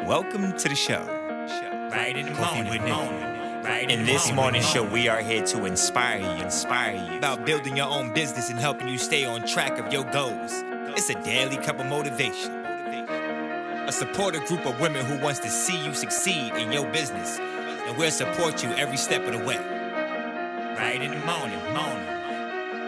Welcome to the show. Right in the morning. In this morning show, we are here to inspire you about building your own business and helping you stay on track of your goals. It's a daily cup of motivation. A supportive group of women who wants to see you succeed in your business, and we'll support you every step of the way. Right in the morning.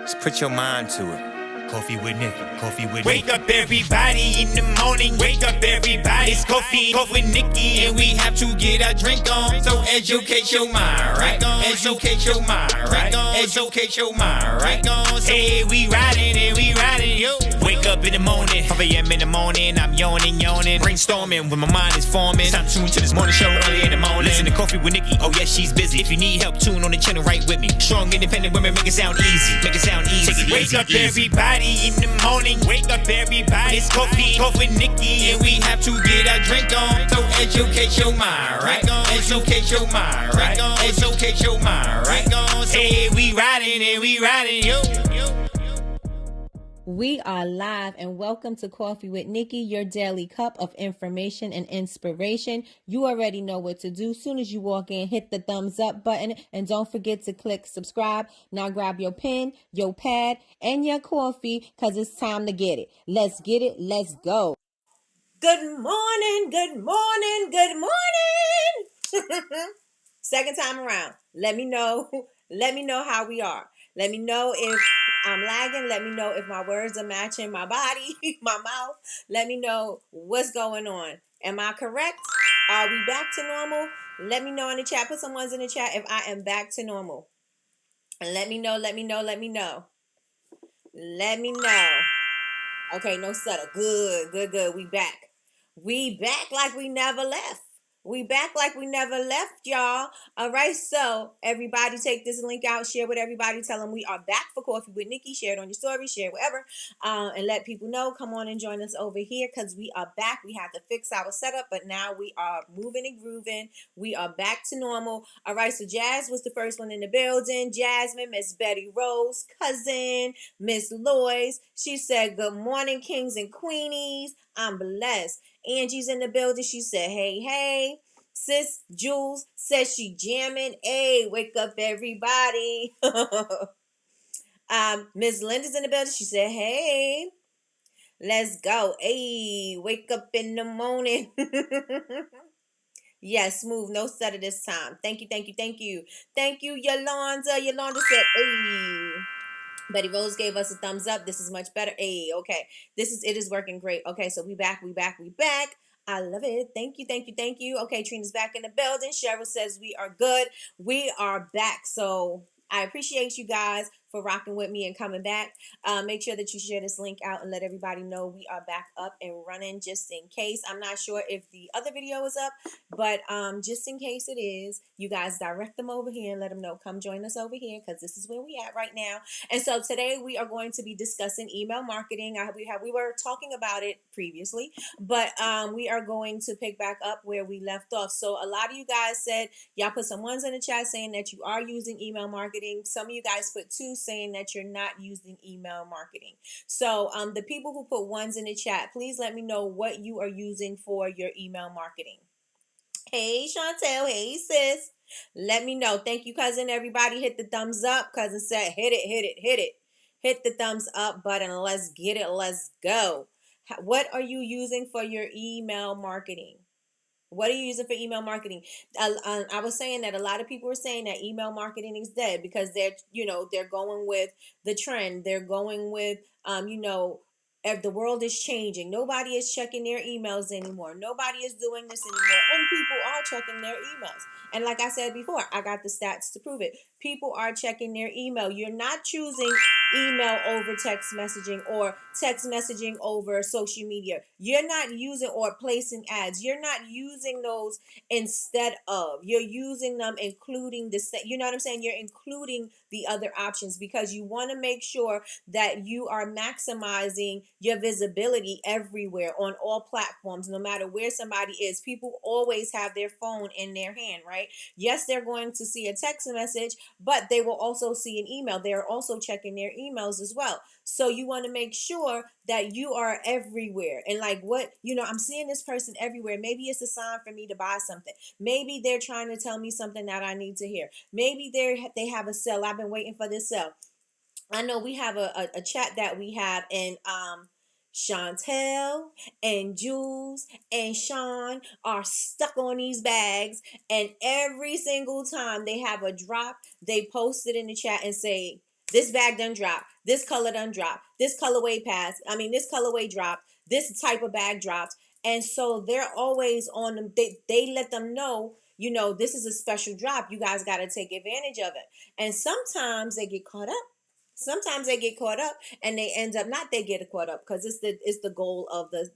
Just put your mind to it. Coffee with Nikkie. Wake up everybody in the morning. Wake up everybody. It's coffee with Nikkie, and we have to get our drink on. So educate your mind, right? Educate your mind, right? Educate your mind, right? Hey, we riding, yo. Wake up in the morning, 5 a.m. in the morning. I'm yawning, brainstorming when my mind is forming. Time to tune to this morning show early in the morning. Listen to Coffee with Nikkie. Oh yes, she's busy. If you need help, tune on the channel right with me. Strong, independent women make it sound easy. Take it Wake easy. up everybody in the morning. Wake up everybody. It's coffee with Nikkie, and we have to get our drink on. So educate your mind, right? Educate your mind, right? Educate your mind, right? Hey, we riding, yo. We are live and welcome to Coffee with Nikkie, your daily cup of information and inspiration. You already know what to do. Soon as you walk in, hit the thumbs up button and don't forget to click subscribe. Now grab your pen, your pad, and your coffee because it's time to get it. Let's get it. Let's go. Good morning. Second time around. Let me know how we are. Let me know if I'm lagging. Let me know if my words are matching my body, my mouth. Let me know what's going on. Am I correct? Are we back to normal? Let me know in the chat. Put some ones in the chat if I am back to normal. And let me know. Okay, no stutter. Good. We back like we never left. Y'all. All right, so everybody take this link out, share with everybody, tell them we are back for Coffee with Nikkie, share it on your story, share it wherever, and let people know, come on and join us over here because we are back. We had to fix our setup, but now we are moving and grooving. We are back to normal. All right, so Jazz was the first one in the building. Jasmine, Miss Betty Rose, cousin, Miss Lois. She said, good morning, kings and queenies. I'm blessed. Angie's in the building. She said, hey. Sis Jules says she jamming. Hey, wake up everybody. Miss Linda's in the building. She said, hey, let's go. Hey, wake up in the morning. Yes, smooth. No stutter this time. Thank you. Thank you, Yolanda. Yolanda said, hey. Betty Rose gave us a thumbs up. This is much better. Hey, okay. It is working great. Okay, so we back. I love it. Thank you. Okay, Trina's back in the building. Cheryl says we are good. We are back. So I appreciate you guys for rocking with me and coming back. Make sure that you share this link out and let everybody know we are back up and running just in case. I'm not sure if the other video is up, but just in case it is, you guys direct them over here and let them know, come join us over here because this is where we at right now. And so today we are going to be discussing email marketing. We were talking about it previously, but we are going to pick back up where we left off. So a lot of you guys said, y'all put some ones in the chat saying that you are using email marketing. Some of you guys put two saying that you're not using email marketing. So the people who put ones in the chat, please let me know what you are using for your email marketing. Hey, Chantel. Hey, sis. Let me know. Thank you, cousin. Everybody hit the thumbs up. Cousin said, hit it. Hit the thumbs up button. Let's get it. Let's go. What are you using for your email marketing? What are you using for email marketing? I was saying that a lot of people are saying that email marketing is dead because they're going with the trend. They're going with, if the world is changing. Nobody is checking their emails anymore. Nobody is doing this anymore. And people are checking their emails. And like I said before, I got the stats to prove it. People are checking their email. You're not choosing email over text messaging or text messaging over social media. You're not using or placing ads. You're not using those instead of. You're using them including you know what I'm saying? You're including the other options because you want to make sure that you are maximizing your visibility everywhere on all platforms, no matter where somebody is. People always have their phone in their hand, right? Yes, they're going to see a text message, but they will also see an email. They're also checking their emails as well. So you want to make sure that you are everywhere. And like, what, I'm seeing this person everywhere. Maybe it's a sign for me to buy something. Maybe they're trying to tell me something that I need to hear. Maybe they have a sale. I've been waiting for this sale. I know we have a chat that we have, and Chantel and Jules and Sean are stuck on these bags, and every single time they have a drop, they post it in the chat and say, this bag done drop, this color done drop, this colorway passed, this colorway dropped, this type of bag dropped. And so they're always on them. They let them know, this is a special drop. You guys got to take advantage of it. And sometimes they get caught up. Sometimes they get caught up and they end up not they get caught up because it's the goal of the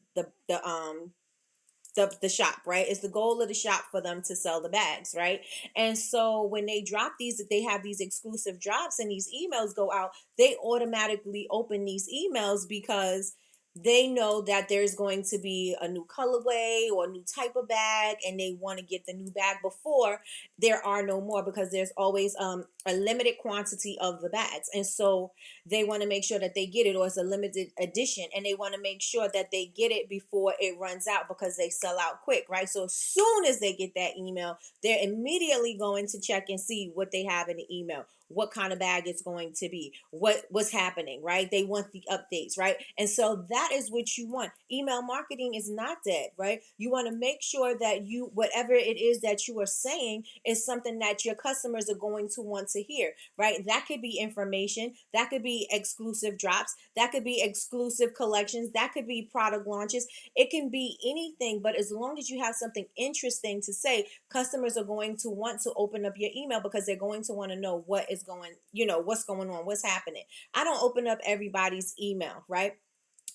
shop, right? It's the goal of the shop for them to sell the bags, right? And so when they drop these, they have these exclusive drops and these emails go out, they automatically open these emails because they know that there's going to be a new colorway or a new type of bag, and they want to get the new bag before there are no more, because there's always a limited quantity of the bags. And so they want to make sure that they get it, or it's a limited edition, and they want to make sure that they get it before it runs out, because they sell out quick, right? So as soon as they get that email, they're immediately going to check and see what they have in the email, what kind of bag it's going to be, what's happening, right? They want the updates, right? And so that is what you want. Email marketing is not dead, right? You want to make sure that whatever it is that you are saying is something that your customers are going to want to hear, right? That could be information, that could be exclusive drops, that could be exclusive collections, that could be product launches. It can be anything, but as long as you have something interesting to say, customers are going to want to open up your email, because they're going to want to know what's going on, what's happening. I don't open up everybody's email, right?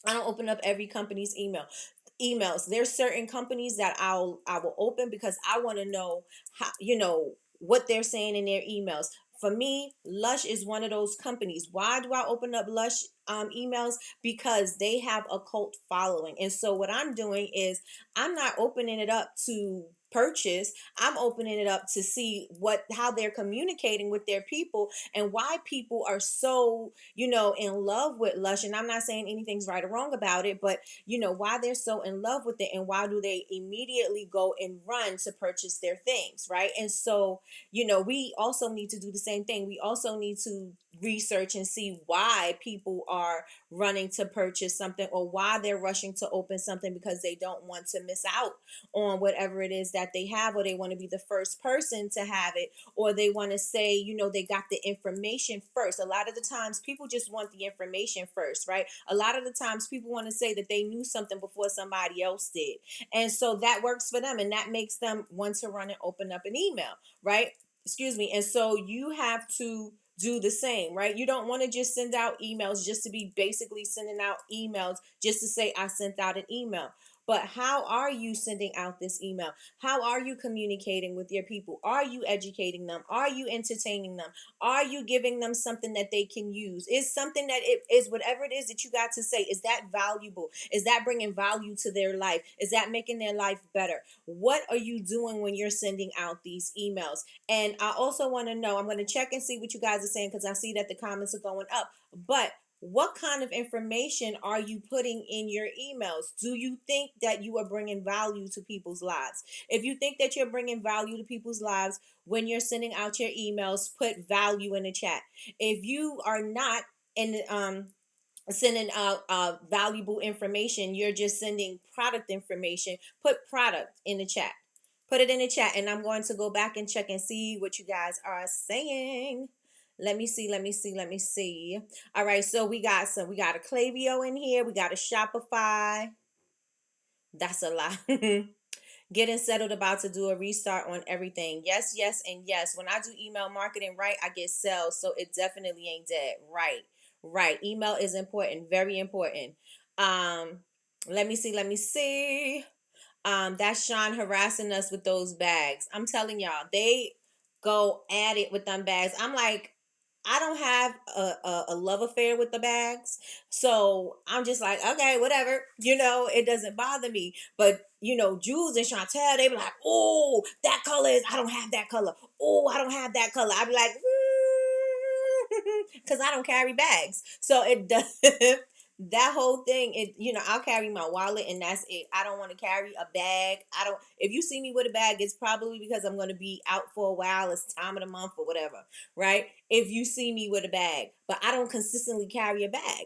I don't open up every company's emails. There's certain companies that I will open because I want to know how, what they're saying in their emails. For me, Lush is one of those companies. Why do I open up Lush emails? Because they have a cult following. And so what I'm doing is I'm not opening it up to purchase. I'm opening it up to see how they're communicating with their people, and why people are so, in love with Lush. And I'm not saying anything's right or wrong about it, but why they're so in love with it, and why do they immediately go and run to purchase their things, right? And so, we also need to do the same thing. We also need to research and see why people are running to purchase something, or why they're rushing to open something, because they don't want to miss out on whatever it is that they have, or they want to be the first person to have it, or they want to say, they got the information first. A lot of the times people just want the information first, right? A lot of the times people want to say that they knew something before somebody else did. And so that works for them, and that makes them want to run and open up an email, right? Excuse me. And so you have to do the same, right? You don't want to just send out emails just to be basically sending out emails just to say I sent out an email. But how are you sending out this email? How are you communicating with your people? Are you educating them? Are you entertaining them? Are you giving them something that they can use? Is something that it is, whatever it is that you got to say, is that valuable? Is that bringing value to their life? Is that making their life better? What are you doing when you're sending out these emails? And I also want to know, I'm going to check and see what you guys are saying, because I see that the comments are going up. But what kind of information are you putting in your emails? Do you think that you are bringing value to people's lives? If you think that you're bringing value to people's lives when you're sending out your emails, put value in the chat. If you are not sending out valuable information, you're just sending product information, put product in the chat. Put it in the chat, and I'm going to go back and check and see what you guys are saying. Let me see. All right, so we got a Klaviyo in here. We got a Shopify. That's a lot. Getting settled, about to do a restart on everything. Yes, and yes. When I do email marketing right, I get sales, so it definitely ain't dead. Right. Email is important, very important. Let me see. That's Sean harassing us with those bags. I'm telling y'all, they go at it with them bags. I'm like, I don't have a love affair with the bags. So I'm just like, okay, whatever. It doesn't bother me. But, Jules and Chantel, they be like, oh, that color I don't have that color. Oh, I don't have that color. I be like, because I don't carry bags. So it does. That whole thing, I'll carry my wallet and that's it. I don't want to carry a bag. I don't. If you see me with a bag, it's probably because I'm going to be out for a while. It's time of the month or whatever, right? If you see me with a bag, but I don't consistently carry a bag.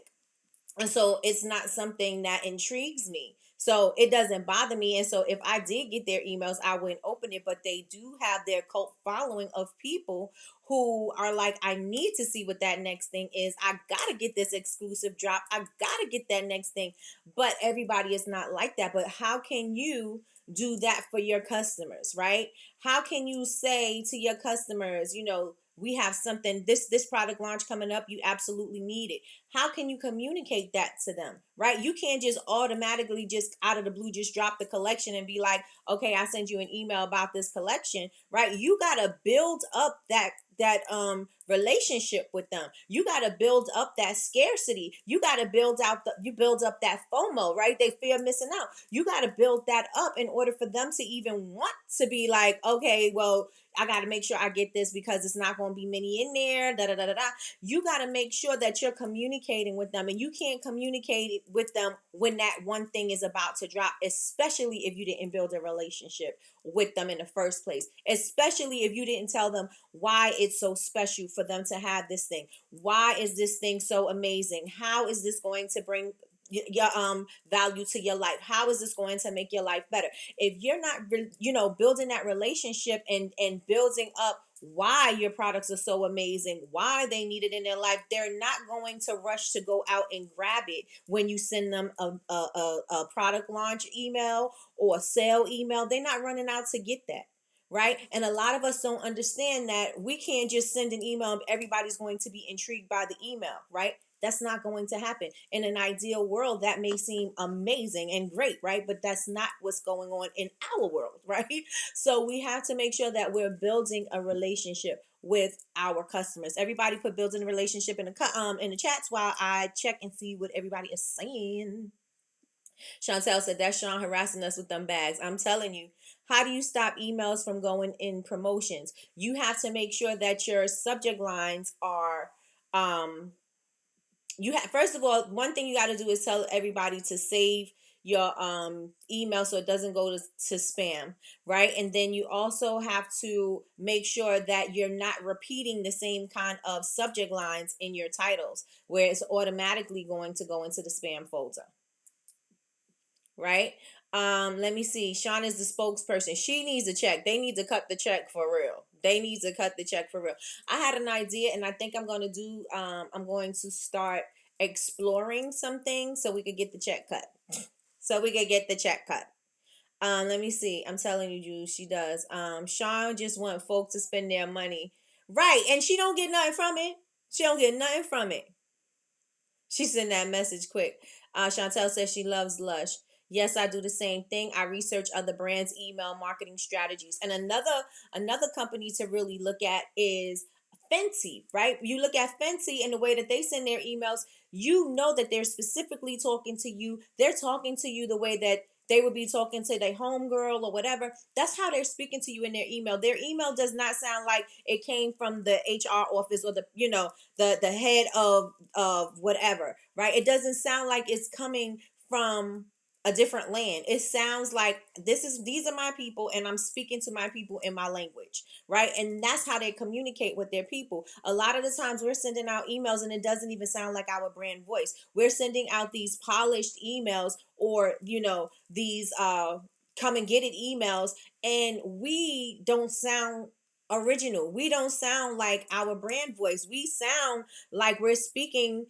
And so it's not something that intrigues me. So it doesn't bother me. And so if I did get their emails, I wouldn't open it. But they do have their cult following of people who are like, I need to see what that next thing is. I got to get this exclusive drop. I got to get that next thing. But everybody is not like that. But how can you do that for your customers, right? How can you say to your customers, we have something, this product launch coming up, you absolutely need it. How can you communicate that to them, right? You can't just automatically just out of the blue just drop the collection and be like, okay, I send you an email about this collection, right? You got to build up that relationship with them. You got to build up that scarcity. You got to build up that FOMO, right? They fear missing out. You got to build that up in order for them to even want to be like, okay, well, I got to make sure I get this because it's not going to be many in there. Da da da da da. You got to make sure that you're communicating with them, and you can't communicate with them when that one thing is about to drop, especially if you didn't build a relationship with them in the first place, especially if you didn't tell them why it's so special for them to have this thing. Why is this thing so amazing? How is this going to bring your value to your life? How is this going to make your life better? If you're not building that relationship and building up why your products are so amazing, why they need it in their life, they're not going to rush to go out and grab it when you send them a product launch email or a sale email. They're not running out to get that. Right. And a lot of us don't understand that we can't just send an email and everybody's going to be intrigued by the email. Right. That's not going to happen. In an ideal world, that may seem amazing and great, right? But that's not what's going on in our world, right? So we have to make sure that we're building a relationship with our customers. Everybody put building a relationship in the chats while I check and see what everybody is saying. Chantel said, that's Sean harassing us with them bags. I'm telling you, how do you stop emails from going in promotions? You have to make sure that your subject lines are first of all, one thing you got to do is tell everybody to save your email so it doesn't go to spam, right? And then you also have to make sure that you're not repeating the same kind of subject lines in your titles where it's automatically going to go into the spam folder, right? Let me see. Sean is the spokesperson. She needs a check. They need to cut the check for real. They need to cut the check for real. I had an idea, and I think I'm going to start exploring some things so we could get the check cut. Let me see. I'm telling you, Jules, she does. Sean just want folks to spend their money. Right, and she don't get nothing from it. She sent that message quick. Chantel says she loves Lush. Yes, I do the same thing. I research other brands' email marketing strategies. And another company to really look at is Fenty, right? You look at Fenty and the way that they send their emails, you know that they're specifically talking to you. They're talking to you the way that they would be talking to their homegirl or whatever. That's how they're speaking to you in their email. Their email does not sound like it came from the HR office or the head of whatever, right? It doesn't sound like it's coming from a different land. It sounds like these are my people and I'm speaking to my people in my language, right? And that's how they communicate with their people. A lot of the times we're sending out emails and it doesn't even sound like our brand voice. We're sending out these polished emails or, these come and get it emails, and we don't sound original. We don't sound like our brand voice. We sound like we're speaking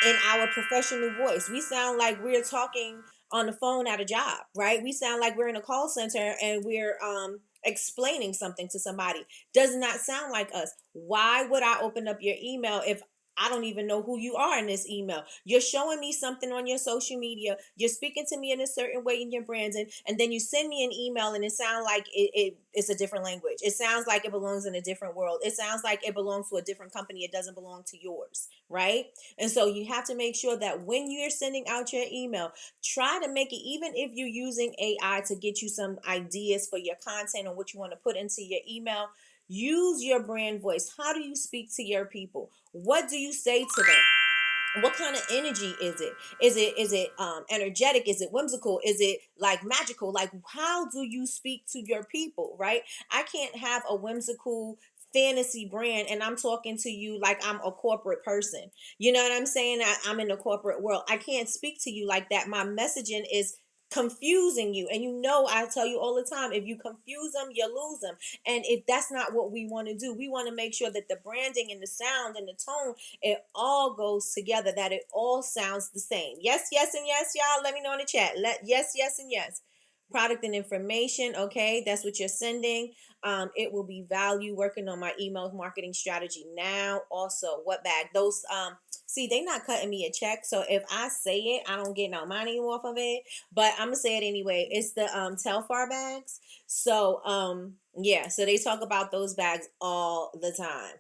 in our professional voice. We sound like we're talking on the phone at a job, right? We sound like we're in a call center and we're explaining something to somebody. Does not sound like us. Why would I open up your email if I don't even know who you are in this email? You're showing me something on your social media. You're speaking to me in a certain way in your branding, and then you send me an email and it sounds like it's a different language. It sounds like it belongs in a different world. It sounds like it belongs to a different company. It doesn't belong to yours, right? And so you have to make sure that when you're sending out your email, try to make it, even if you're using AI to get you some ideas for your content or what you want to put into your email, Use your brand voice. How do you speak to your people? What do you say to them? What kind of energy is it? Is it energetic? Is it whimsical? Is it like magical? Like, how do you speak to your people, right? I can't have a whimsical fantasy brand and I'm talking to you like I'm a corporate person. You know what I'm saying? I'm in the corporate world. I can't speak to you like that. My messaging is confusing you, and I tell you all the time, if you confuse them, you lose them. And if that's not what we want to do, we want to make sure that the branding and the sound and the tone, it all goes together, that it all sounds the same. Yes, yes, and yes, y'all. Let me know in the chat. Yes, yes, and yes. Product and information. Okay, that's what you're sending. It will be value. Working on my email marketing strategy now. Also, what bag? Those see, they not cutting me a check, so if I say it, I don't get no money off of it. But I'm gonna say it anyway. It's the Telfar bags. So yeah, so they talk about those bags all the time.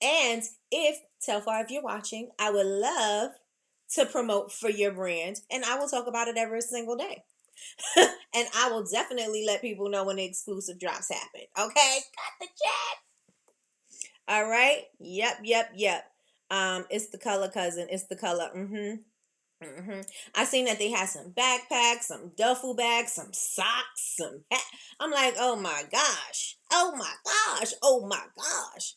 And if Telfar, if you're watching, I would love to promote for your brand, and I will talk about it every single day. And I will definitely let people know when the exclusive drops happen. Okay, cut the check. All right. Yep. Yep. Yep. It's the color, cousin. It's the color. I seen that they had some backpacks, some duffel bags, some socks, some hat. I'm like, oh my gosh. Oh my gosh. Oh my gosh.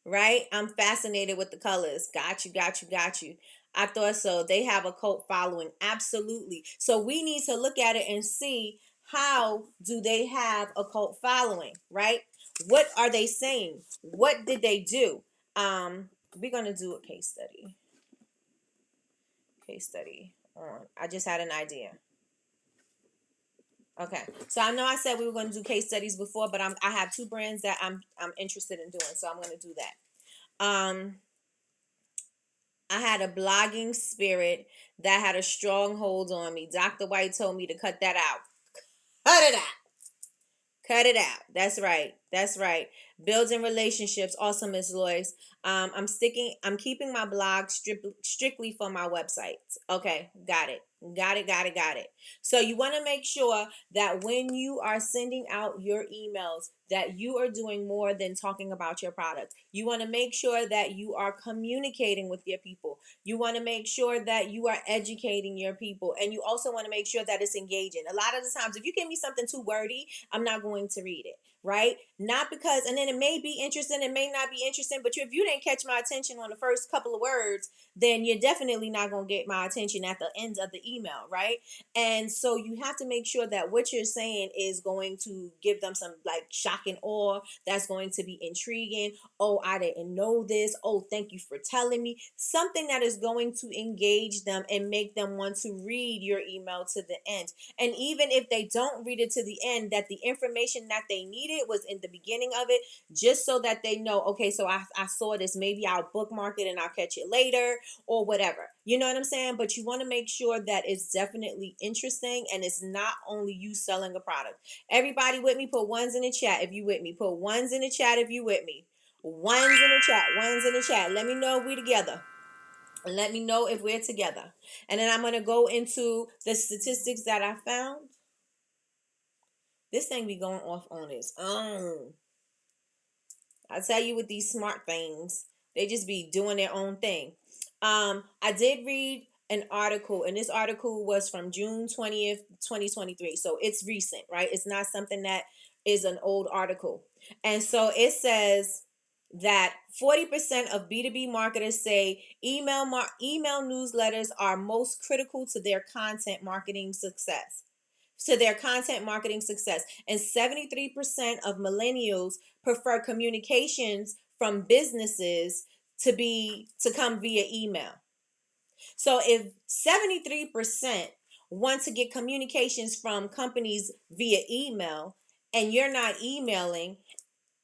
Right? I'm fascinated with the colors. Got you, got you, got you. I thought so. They have a cult following. Absolutely. So we need to look at it and see, how do they have a cult following, right? What are they saying? What did they do? We're going to do a case study. On. I just had an idea. Okay, so I know I said we were going to do case studies before, but I have two brands that I'm interested in doing, so I'm going to do that. I had a blogging spirit that had a strong hold on me. Dr. White told me to cut that out. Cut it out. Cut it out. That's right. That's right. Building relationships. Awesome, Miss Lois. I'm keeping my blog strictly for my websites. Okay, got it. Got it. So you want to make sure that when you are sending out your emails, that you are doing more than talking about your product. You want to make sure that you are communicating with your people. You want to make sure that you are educating your people. And you also want to make sure that it's engaging. A lot of the times, if you give me something too wordy, I'm not going to read it. Right? Not because, and then it may be interesting, it may not be interesting, but if you didn't catch my attention on the first couple of words, then you're definitely not going to get my attention at the end of the email, right? And so you have to make sure that what you're saying is going to give them some like shock and awe, that's going to be intriguing. Oh, I didn't know this. Oh, thank you for telling me. Something that is going to engage them and make them want to read your email to the end. And even if they don't read it to the end, that the information that they needed was in the beginning of it, just so that they know, okay, so I saw this, maybe I'll bookmark it and I'll catch it later or whatever. You know what I'm saying? But you want to make sure that it's definitely interesting and it's not only you selling a product. Everybody with me, put ones in the chat if you with me. Put ones in the chat if you with me. Ones in the chat. Ones in the chat. Let me know if we're together. Let me know if we're together. And then I'm going to go into the statistics that I found. This thing be going off on its own. I tell you, with these smart things, they just be doing their own thing. I did read an article, and this article was from June 20th, 2023. So it's recent, right? It's not something that is an old article. And so it says that 40% of B2B marketers say email newsletters are most critical to their content marketing success. And 73% of millennials prefer communications from businesses to come via email. So if 73% want to get communications from companies via email and you're not emailing,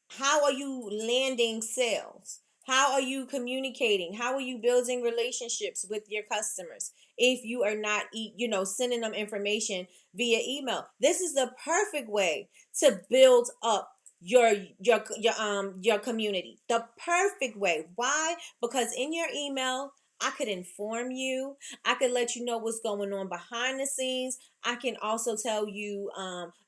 how are you landing sales? How are you communicating? How are you building relationships with your customers if you are not, sending them information via email? This is the perfect way to build up your community. The perfect way. Why? Because in your email, I could inform you. I could let you know what's going on behind the scenes. I can also tell you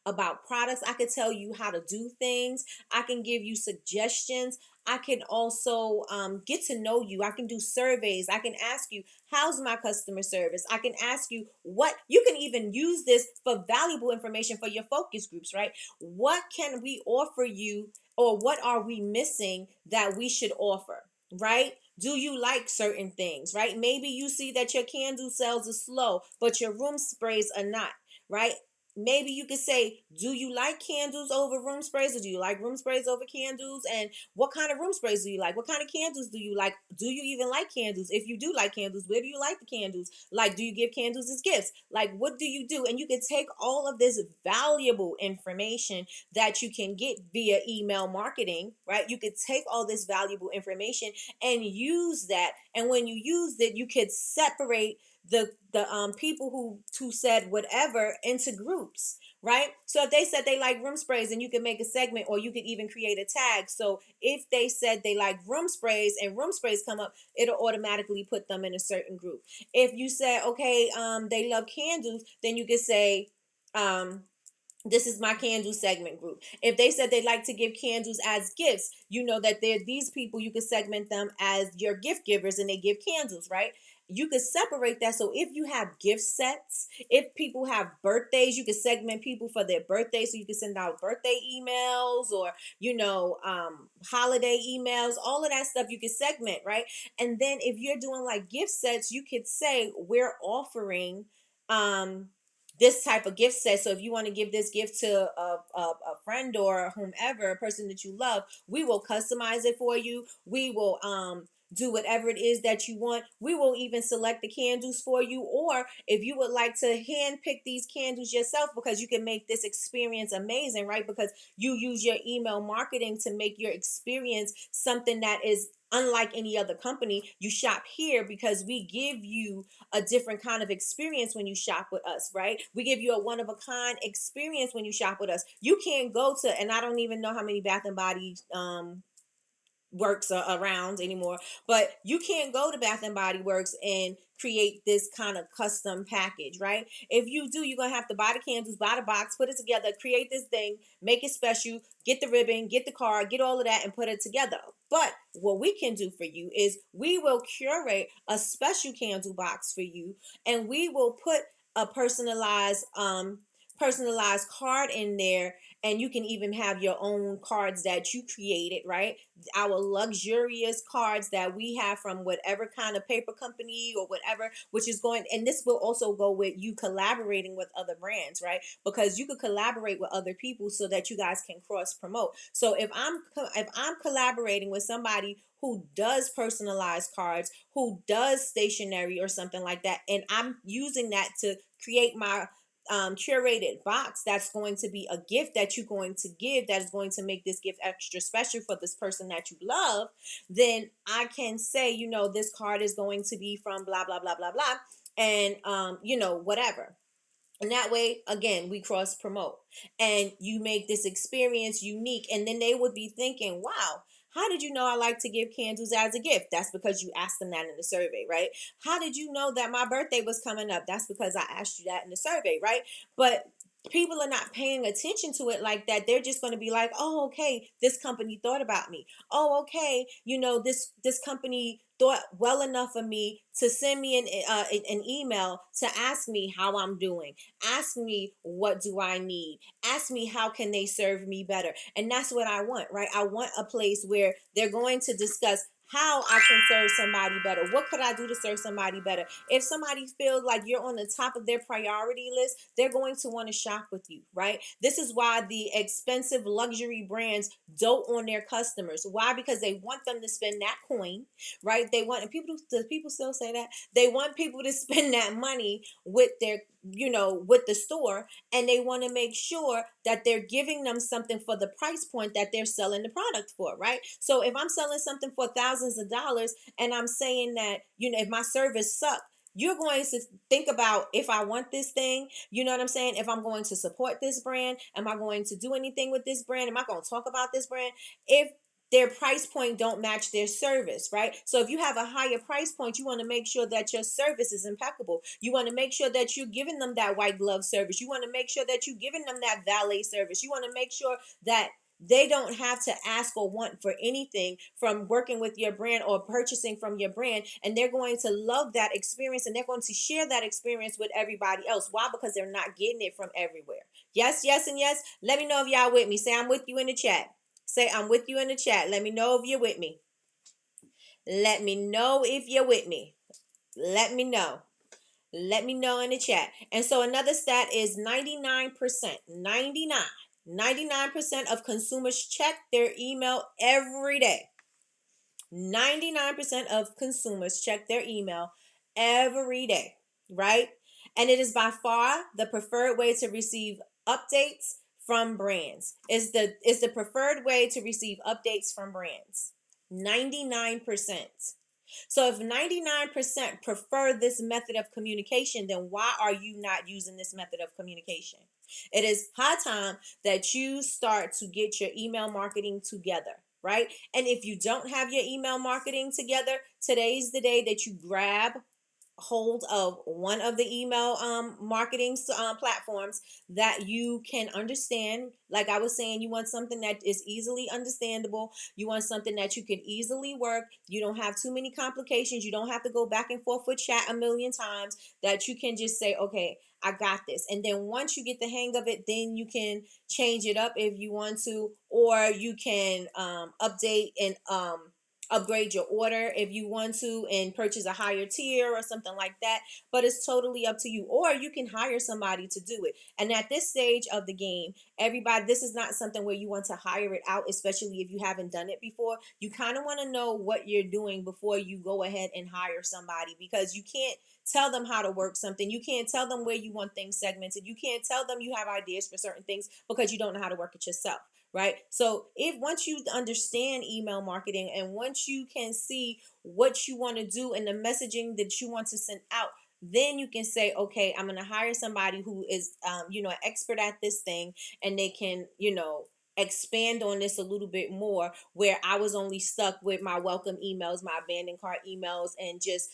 about products. I could tell you how to do things. I can give you suggestions. I can also get to know you. I can do surveys. I can ask you, how's my customer service? I can ask you what you can even use this for valuable information for your focus groups, right? What can we offer you, or what are we missing that we should offer, right? Do you like certain things, right? Maybe you see that your candle sales are slow, but your room sprays are not, right? Maybe you could say, do you like candles over room sprays, or do you like room sprays over candles? And what kind of room sprays do you like? What kind of candles do you like? Do you even like candles? If you do like candles, where do you like the candles? Like, do you give candles as gifts? Like, what do you do? And you can take all of this valuable information that you can get via email marketing, right? You could take all this valuable information and use that. And when you use it, you could separate the people who said whatever into groups, right? So if they said they like room sprays, and you can make a segment, or you could even create a tag. So if they said they like room sprays and room sprays come up, it'll automatically put them in a certain group. If you said, okay, they love candles, then you could say, this is my candle segment group. If they said they like to give candles as gifts, you know that they're these people, you could segment them as your gift givers, and they give candles, right? You could separate that. So if you have gift sets, if people have birthdays, you could segment people for their birthdays. So you could send out birthday emails, or, holiday emails, all of that stuff you could segment, right? And then if you're doing like gift sets, you could say, we're offering, this type of gift set. So if you want to give this gift to a friend or whomever, a person that you love, we will customize it for you. We will do whatever it is that you want. We will even select the candles for you. Or if you would like to hand pick these candles yourself, because you can make this experience amazing, right? Because you use your email marketing to make your experience something that is unlike any other company. You shop here because we give you a different kind of experience when you shop with us, right? We give you a one of a kind experience when you shop with us. You can't go to, and I don't even know how many Bath and Body Works are around anymore, but you can't go to Bath and Body Works and create this kind of custom package, right? If you do, you're gonna have to buy the candles, buy the box, put it together, create this thing, make it special, get the ribbon, get the card, get all of that, and put it together. But what we can do for you is we will curate a special candle box for you, and we will put a personalized card in there, and you can even have your own cards that you created, right? Our luxurious cards that we have from whatever kind of paper company or whatever, which is going, and this will also go with you collaborating with other brands, right? Because you could collaborate with other people so that you guys can cross promote. So if I'm collaborating with somebody who does personalized cards, who does stationery or something like that, and I'm using that to create my curated box, that's going to be a gift that you're going to give, that is going to make this gift extra special for this person that you love, then I can say, this card is going to be from blah blah blah blah blah, and whatever. And that way, again, we cross promote, and you make this experience unique. And then they would be thinking, wow, how did you know I like to give candles as a gift? That's because you asked them that in the survey, right? How did you know that my birthday was coming up? That's because I asked you that in the survey, right? But people are not paying attention to it like that. They're just going to be like, oh, okay, this company thought about me. Oh, okay, this company thought well enough of me to send me an email to ask me how I'm doing, ask me what do I need, ask me how can they serve me better. And that's what I want, right? I want a place where they're going to discuss how I can serve somebody better. What could I do to serve somebody better? If somebody feels like you're on the top of their priority list, they're going to want to shop with you, right? This is why the expensive luxury brands dote on their customers. Why? Because they want them to spend that coin, right? They want, and do people still say that? They want people to spend that money with their, with the store, and they want to make sure that they're giving them something for the price point that they're selling the product for, right? So if I'm selling something for thousands of dollars, and I'm saying that, if my service sucks, you're going to think about, if I want this thing, you know what I'm saying? If I'm going to support this brand, am I going to do anything with this brand? Am I going to talk about this brand? If their price point don't match their service, right? So if you have a higher price point, you want to make sure that your service is impeccable. You want to make sure that you're giving them that white glove service. You want to make sure that you're giving them that valet service. You want to make sure that they don't have to ask or want for anything from working with your brand or purchasing from your brand. And they're going to love that experience, and they're going to share that experience with everybody else. Why? Because they're not getting it from everywhere. Yes, yes, and yes. Let me know if y'all with me. Say I'm with you in the chat. Say I'm with you in the chat. Let me know if you're with me. Let me know if you're with me. Let me know. Let me know in the chat. And so another stat is 99%, 99% of consumers check their email every day. 99% of consumers check their email every day, right? And it is by far the preferred way to receive updates from brands. Is the preferred way to receive updates from brands. 99%. So if 99% prefer this method of communication, then why are you not using this method of communication? It is high time that you start to get your email marketing together, right? And if you don't have your email marketing together, today's the day that you grab hold of one of the email marketing platforms that you can understand. Like I was saying, you want something that is easily understandable. You want something that you can easily work. You don't have too many complications. You don't have to go back and forth with chat a million times. That you can just say, okay, I got this. And then once you get the hang of it, then you can change it up if you want to, or you can update and upgrade your order if you want to and purchase a higher tier or something like that. But it's totally up to you. Or you can hire somebody to do it. And at this stage of the game, everybody, this is not something where you want to hire it out, especially if you haven't done it before. You kind of want to know what you're doing before you go ahead and hire somebody, because you can't tell them how to work something. You can't tell them where you want things segmented. You can't tell them you have ideas for certain things because you don't know how to work it yourself. Right? So if once you understand email marketing and once you can see what you want to do and the messaging that you want to send out, then you can say, okay, I'm going to hire somebody who is, an expert at this thing, and they can, expand on this a little bit more, where I was only stuck with my welcome emails, my abandoned cart emails, and just,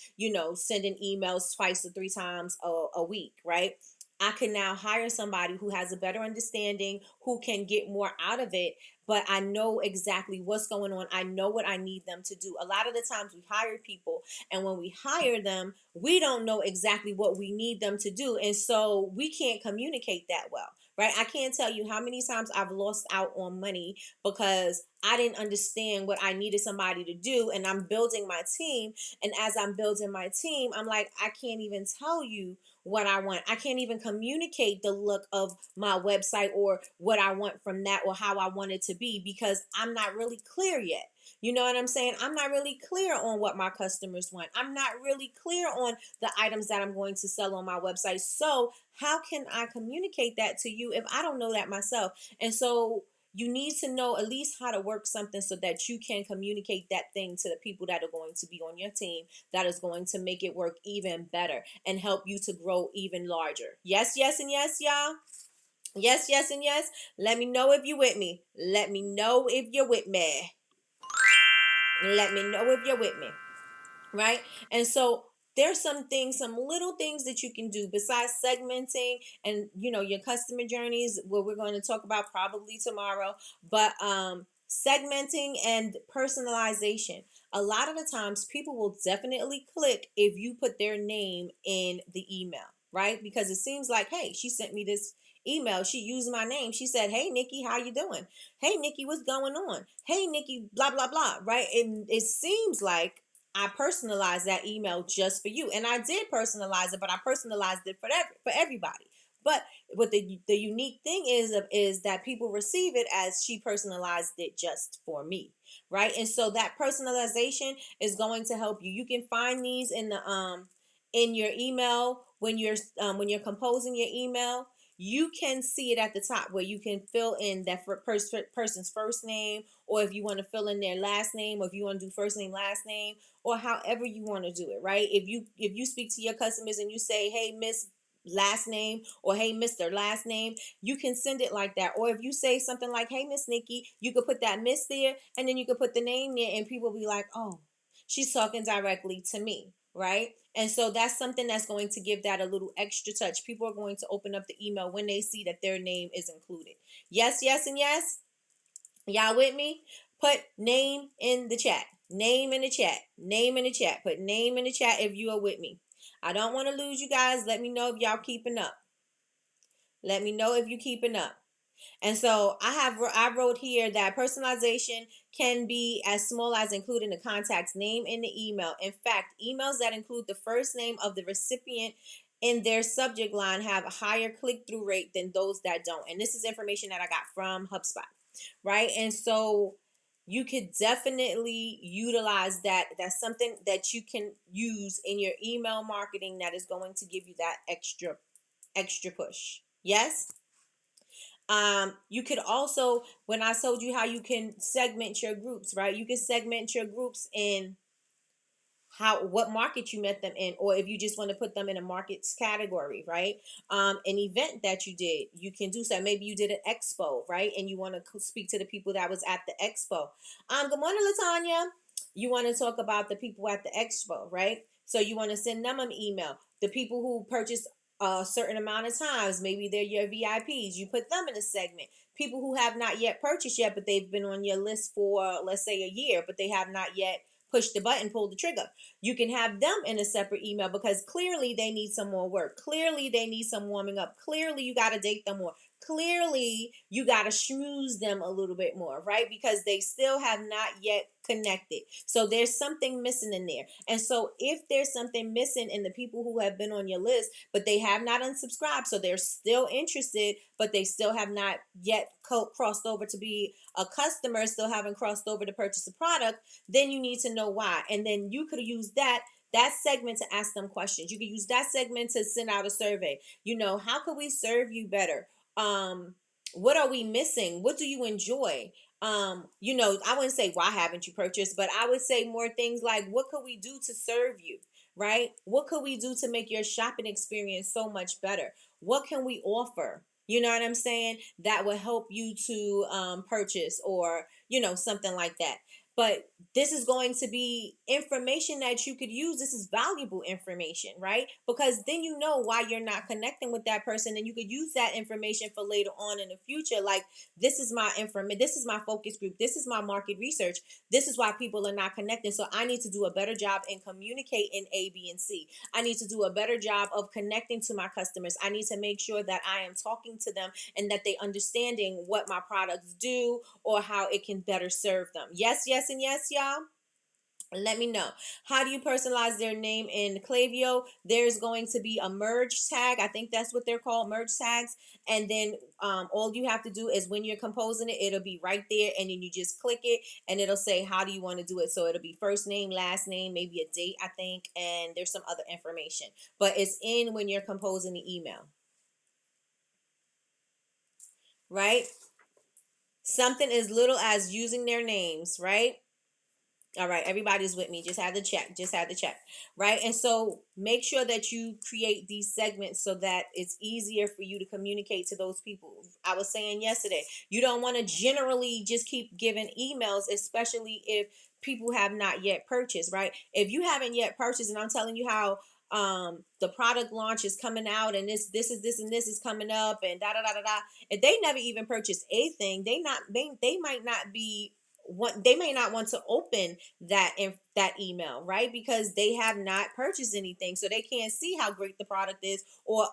sending emails twice or three times a week, right? I can now hire somebody who has a better understanding, who can get more out of it, but I know exactly what's going on. I know what I need them to do. A lot of the times we hire people, and when we hire them, we don't know exactly what we need them to do. And so we can't communicate that well, right? I can't tell you how many times I've lost out on money because I didn't understand what I needed somebody to do. And I'm building my team. And as I'm building my team, I'm like, I can't even tell you what I want. I can't even communicate the look of my website or what I want from that or how I want it to be, because I'm not really clear yet. You know what I'm saying? I'm not really clear on what my customers want. I'm not really clear on the items that I'm going to sell on my website. So how can I communicate that to you if I don't know that myself? And so you need to know at least how to work something so that you can communicate that thing to the people that are going to be on your team, that is going to make it work even better and help you to grow even larger. Yes, yes, and yes, y'all. Yes, yes, and yes. Let me know if you're with me. Let me know if you're with me. Let me know if you're with me. Right? And so there's some things, some little things that you can do besides segmenting and your customer journeys, what we're going to talk about probably tomorrow. But segmenting and personalization. A lot of the times people will definitely click if you put their name in the email, right? Because it seems like, hey, she sent me this email. She used my name. She said, hey, Nikki, how you doing? Hey, Nikki, what's going on? Hey, Nikki, blah, blah, blah, right? And it seems like I personalized that email just for you. And I did personalize it, but I personalized it for everybody. But what the unique thing is that people receive it as she personalized it just for me, right? And so that personalization is going to help you. You can find these in your email when you're composing your email. You can see it at the top where you can fill in that person's first name, or if you want to fill in their last name, or if you want to do first name, last name, or however you want to do it, right? If you speak to your customers and you say, hey, Miss last name, or hey Mr. last name, you can send it like that. Or if you say something like, hey Miss Nikki, you could put that Miss there, and then you could put the name there, and people will be like, oh, she's talking directly to me, right? And so that's something that's going to give that a little extra touch. People are going to open up the email when they see that their name is included. Yes, yes, and yes. Y'all with me? Put name in the chat. Name in the chat. Name in the chat. Put name in the chat if you are with me. I don't want to lose you guys. Let me know if y'all keeping up. Let me know if you keeping up. And so I wrote here that personalization can be as small as including the contact's name in the email. In fact, emails that include the first name of the recipient in their subject line have a higher click-through rate than those that don't. And this is information that I got from HubSpot, right? And so you could definitely utilize that. That's something that you can use in your email marketing that is going to give you that extra push. Yes? You could also, when I told you how you can segment your groups, right? You can segment your groups in what market you met them in, or if you just want to put them in a markets category, right? An event that you did, you can do so. Maybe you did an expo, right? And you want to speak to the people that was at the expo. Good morning, Latanya. You want to talk about the people at the expo, right? So you want to send them an email. The people who purchased a certain amount of times, maybe they're your VIPs. You put them in a segment. People who have not yet purchased yet, but they've been on your list for, let's say, a year, but they have not yet push the button, pull the trigger. You can have them in a separate email because clearly they need some more work. Clearly they need some warming up. Clearly you got to date them more. Clearly you got to schmooze them a little bit more, right? Because they still have not yet connected. So there's something missing in there. And so if there's something missing in the people who have been on your list, but they have not unsubscribed, so they're still interested, but they still have not yet crossed over to be a customer, still haven't crossed over to purchase a product, then you need to know why. And then you could use that segment to ask them questions. You could use that segment to send out a survey. How can we serve you better? What are we missing? What do you enjoy? I wouldn't say why haven't you purchased, but I would say more things like, what could we do to serve you, right? What could we do to make your shopping experience so much better? What can we offer? You know what I'm saying? That will help you to purchase, or something like that. But this is going to be information that you could use. This is valuable information, right? Because then you know why you're not connecting with that person, and you could use that information for later on in the future. Like, this is my information, this is my focus group, this is my market research, this is why people are not connecting. So I need to do a better job in communicating A, B, and C. I need to do a better job of connecting to my customers. I need to make sure that I am talking to them and that they understanding what my products do or how it can better serve them. Yes, yes, and yes, y'all. Let me know. How do you personalize their name in Klaviyo? There's going to be a merge tag. I think that's what they're called, merge tags. And then all you have to do is, when you're composing it, it'll be right there. And then you just click it and it'll say, how do you want to do it? So it'll be first name, last name, maybe a date, I think. And there's some other information. But it's in when you're composing the email. Right? Something as little as using their names, right? All right, everybody's with me. Just had to check. Right? And so make sure that you create these segments so that it's easier for you to communicate to those people. I was saying yesterday, you don't want to generally just keep giving emails, especially if people have not yet purchased, right? If you haven't yet purchased, and I'm telling you how the product launch is coming out, and this and this is coming up, and da da da da da. If they never even purchased a thing, they might not be they may not want to open that email, right? Because they have not purchased anything, so they can't see how great the product is, or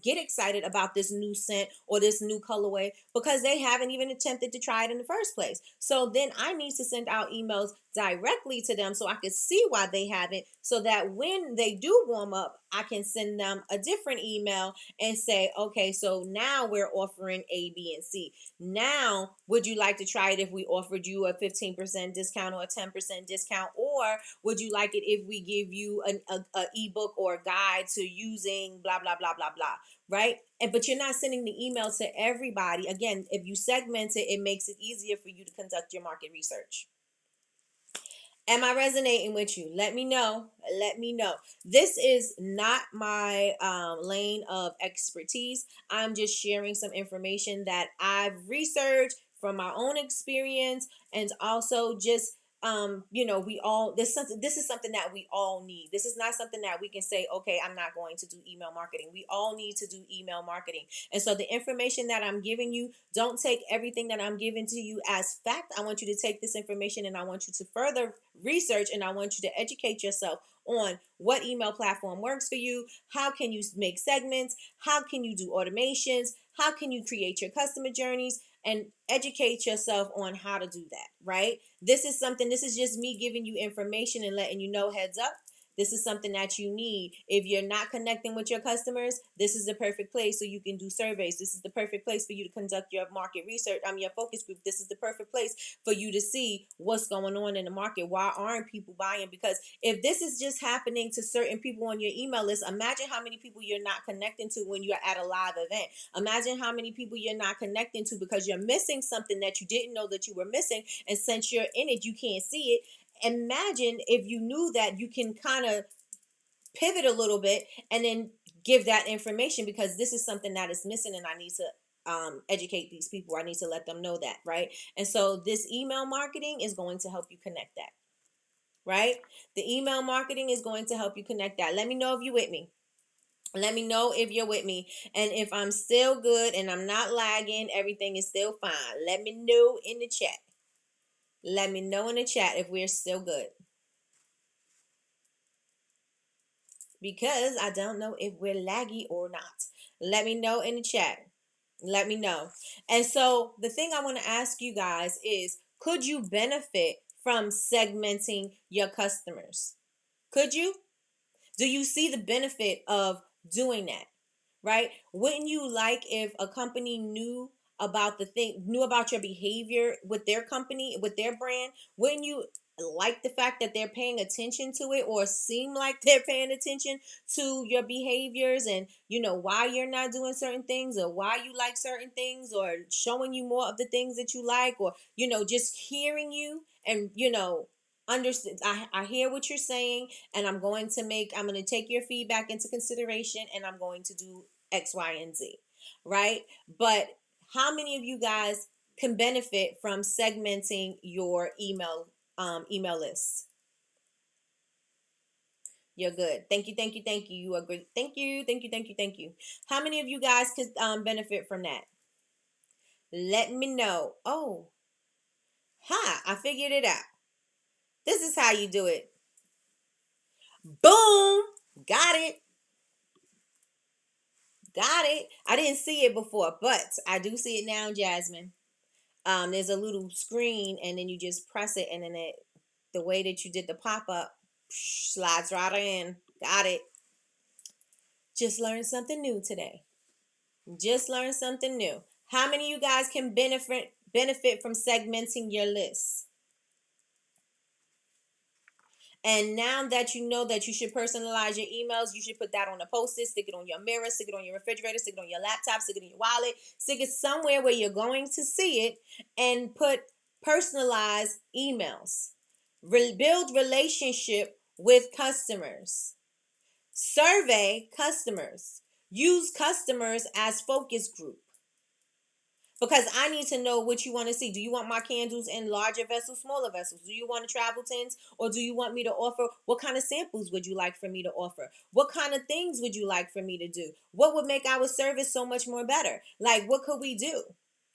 get excited about this new scent or this new colorway, because they haven't even attempted to try it in the first place. So then I need to send out emails directly to them so I can see why they haven't, so that when they do warm up, I can send them a different email and say, okay, so now we're offering A, B, and C. Now, would you like to try it if we offered you a 15% discount or a 10% discount? Or would you like it if we give you an ebook or a guide to using blah, blah, blah, blah, blah, right? But you're not sending the email to everybody. Again, if you segment it, it makes it easier for you to conduct your market research. Am I resonating with you? Let me know. Let me know. This is not my lane of expertise. I'm just sharing some information that I've researched from my own experience, and also just we all this is something that we all need. This is not something that we can say, okay, I'm not going to do email marketing. We all need to do email marketing. And so the information that I'm giving you, don't take everything that I'm giving to you as fact. I want you to take this information and I want you to further research, and I want you to educate yourself on what email platform works for you. How can you make segments? How can you do automations? How can you create your customer journeys? And educate yourself on how to do that, right? This is just me giving you information and letting you know, heads up. This is something that you need. If you're not connecting with your customers, this is the perfect place so you can do surveys. This is the perfect place for you to conduct your market research. Your focus group. This is the perfect place for you to see what's going on in the market. Why aren't people buying? Because if this is just happening to certain people on your email list, imagine how many people you're not connecting to when you're at a live event. Imagine how many people you're not connecting to because you're missing something that you didn't know that you were missing. And since you're in it, you can't see it. Imagine if you knew that you can kind of pivot a little bit and then give that information, because this is something that is missing and I need to educate these people. I need to let them know that, right? And so this email marketing is going to help you connect that, right? The email marketing is going to help you connect that. Let me know if you're with me. Let me know if you're with me. And if I'm still good and I'm not lagging, everything is still fine. Let me know in the chat. Let me know in the chat if we're still good. Because I don't know if we're laggy or not. Let me know in the chat. Let me know. And so the thing I want to ask you guys is, could you benefit from segmenting your customers? Could you? Do you see the benefit of doing that? Right? Wouldn't you like if a company knew about your behavior with their company, with their brand? Wouldn't you like the fact that they're paying attention to it, or seem like they're paying attention to your behaviors, and why you're not doing certain things, or why you like certain things, or showing you more of the things that you like, or just hearing you and understand. I hear what you're saying, and I'm going to take your feedback into consideration, and I'm going to do X, Y, and Z, right? But how many of you guys can benefit from segmenting your email lists? You're good. Thank you, thank you, thank you. You are great. Thank you, thank you, thank you, thank you. How many of you guys could benefit from that? Let me know. Oh, I figured it out. This is how you do it. Boom! Got it. Got it. I didn't see it before, but I do see it now, Jasmine. There's a little screen, and then you just press it, and then the way that you did the pop-up slides right in. Got it. Just learned something new today. Just learned something new. How many of you guys can benefit from segmenting your list? And now that you know that you should personalize your emails, you should put that on a post-it, stick it on your mirror, stick it on your refrigerator, stick it on your laptop, stick it in your wallet, stick it somewhere where you're going to see it, and put personalized emails. Build relationship with customers. Survey customers. Use customers as focus group. Because I need to know what you want to see. Do you want my candles in larger vessels, smaller vessels? Do you want to travel tints, or do you want me to offer? What kind of samples would you like for me to offer? What kind of things would you like for me to do? What would make our service so much more better? Like, what could we do?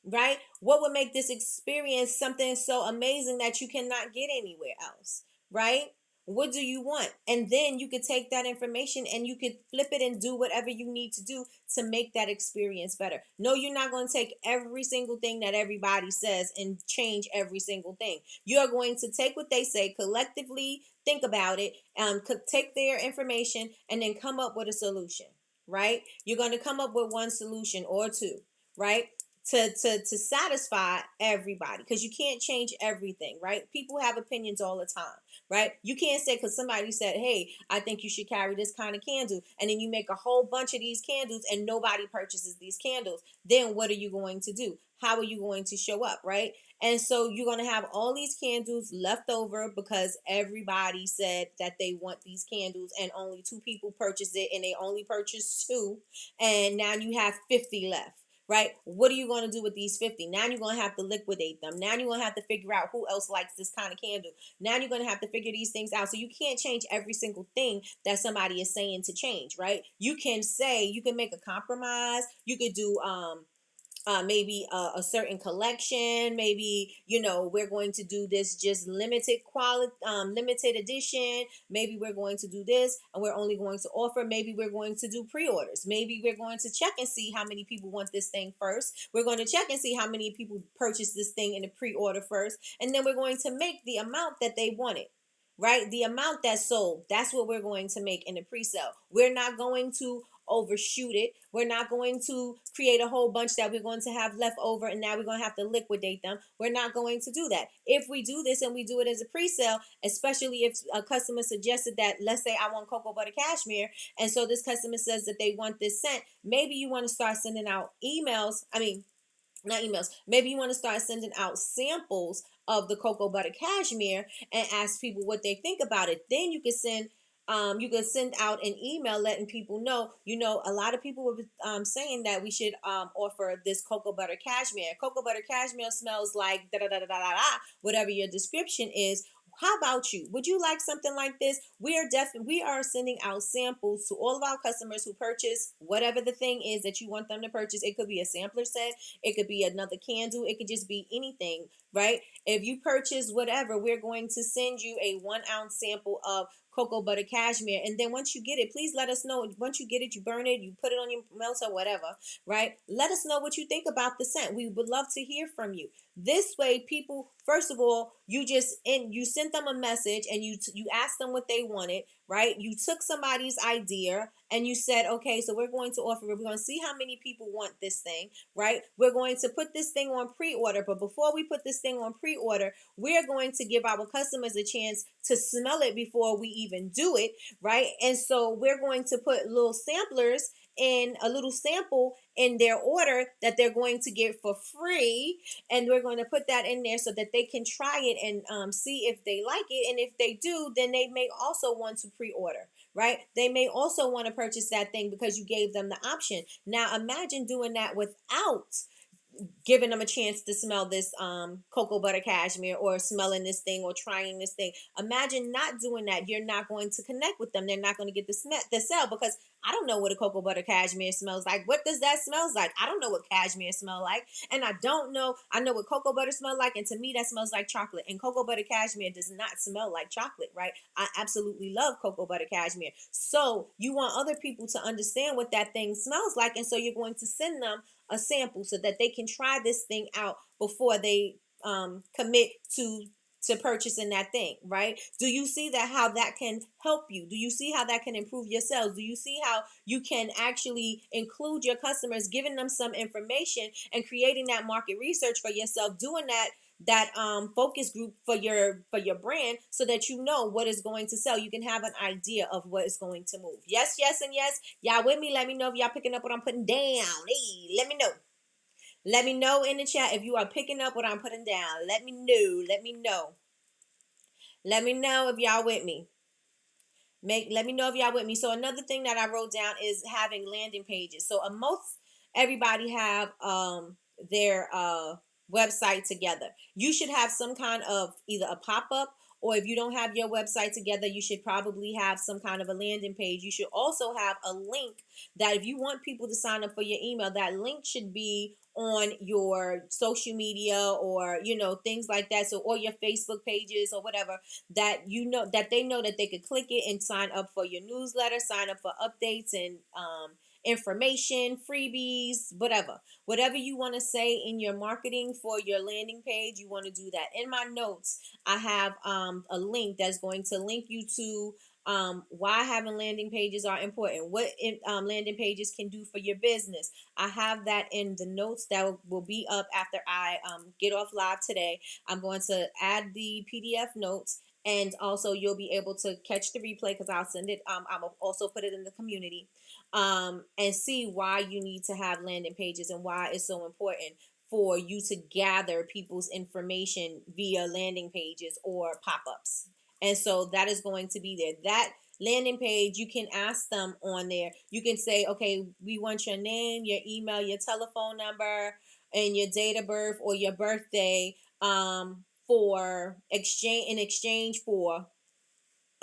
Right? What would make this experience something so amazing that you cannot get anywhere else? Right? What do you want? And then you could take that information and you could flip it and do whatever you need to do to make that experience better. No, you're not going to take every single thing that everybody says and change every single thing. You're going to take what they say, collectively think about it, take their information, and then come up with a solution, right? You're going to come up with one solution or two, right? to satisfy everybody, because you can't change everything, right? People have opinions all the time, right? You can't say because somebody said, hey, I think you should carry this kind of candle, and then you make a whole bunch of these candles and nobody purchases these candles. Then what are you going to do? How are you going to show up, right? And so you're going to have all these candles left over because everybody said that they want these candles and only two people purchased it, and they only purchased two, and now you have 50 left, right? What are you going to do with these 50? Now you're going to have to liquidate them. Now you're going to have to figure out who else likes this kind of candle. Now you're going to have to figure these things out. So you can't change every single thing that somebody is saying to change, right? You can say, you can make a compromise. You could do, maybe a certain collection. Maybe, we're going to do this just limited quality, limited edition. Maybe we're going to do this and we're only going to offer. Maybe we're going to do pre-orders. Maybe we're going to check and see how many people want this thing first. We're going to check and see how many people purchase this thing in the pre-order first. And then we're going to make the amount that they wanted. Right? The amount that's sold, that's what we're going to make in the pre-sale. We're not going to overshoot it. We're not going to create a whole bunch that we're going to have left over and now we're going to have to liquidate them. We're not going to do that. If we do this and we do it as a pre-sale, especially if a customer suggested that, let's say I want cocoa butter cashmere, and so this customer says that they want this scent, maybe you want to start sending out emails. Not emails. Maybe you want to start sending out samples of the cocoa butter cashmere and ask people what they think about it. Then you could send out an email letting people know. A lot of people were saying that we should offer this cocoa butter cashmere. Cocoa butter cashmere smells like da da da da da da, whatever your description is. How about you? Would you like something like this? We are sending out samples to all of our customers who purchase whatever the thing is that you want them to purchase. It could be a sampler set. It could be another candle. It could just be anything, right? If you purchase whatever, we're going to send you a 1 ounce sample of cocoa butter cashmere. And then once you get it, please let us know. Once you get it, you burn it, you put it on your melt or whatever, right? Let us know what you think about the scent. We would love to hear from you. This way, people, first of all, you sent them a message and you asked them what they wanted, right? You took somebody's idea and you said, okay, so we're going to offer it. We're going to see how many people want this thing, right? We're going to put this thing on pre-order. But before we put this thing on pre-order, we're going to give our customers a chance to smell it before we even do it, right? And so we're going to put little samplers in a little sample in their order that they're going to get for free, and we're going to put that in there so that they can try it and see if they like it. And if they do, then they may also want to pre-order, right? They may also want to purchase that thing because you gave them the option. Now imagine doing that without giving them a chance to smell this cocoa butter cashmere, or smelling this thing, or trying this thing. Imagine not doing that. You're not going to connect with them. They're not going to get the sell, because I don't know what a cocoa butter cashmere smells like. What does that smells like? I don't know what cashmere smell like. And I know what cocoa butter smell like. And to me, that smells like chocolate. And cocoa butter cashmere does not smell like chocolate, right? I absolutely love cocoa butter cashmere. So you want other people to understand what that thing smells like. And so you're going to send them a sample so that they can try this thing out before they commit to purchasing that thing, right? Do you see how that can help you? Do you see how that can improve your sales? Do you see how you can actually include your customers, giving them some information and creating that market research for yourself, doing that focus group for your brand, so that you know what is going to sell? You can have an idea of what is going to move. Yes, and yes. Y'all with me? Let me know if y'all picking up what I'm putting down. Hey, let me know. Let me know in the chat if you are picking up what I'm putting down. Let me know. Let me know. Let me know if y'all with me. Let me know if y'all with me. So another thing that I wrote down is having landing pages. So most everybody have their website together. You should have some kind of either a pop-up, or if you don't have your website together, you should probably have some kind of a landing page. You should also have a link that if you want people to sign up for your email, that link should be on your social media, or things like that. So, or your Facebook pages or whatever, that that they know that they could click it and sign up for your newsletter, sign up for updates, and information, freebies, whatever you want to say in your marketing for your landing page, you want to do that. In my notes, I have a link that's going to link you to why having landing pages are important, what landing pages can do for your business. I have that in the notes that will be up after I get off live today. I'm going to add the PDF notes, and also you'll be able to catch the replay because I'll send it. I'll also put it in the community and see why you need to have landing pages and why it's so important for you to gather people's information via landing pages or pop-ups. And so that is going to be there. That landing page, you can ask them on there. You can say, okay, we want your name, your email, your telephone number, and your date of birth or your birthday for exchange for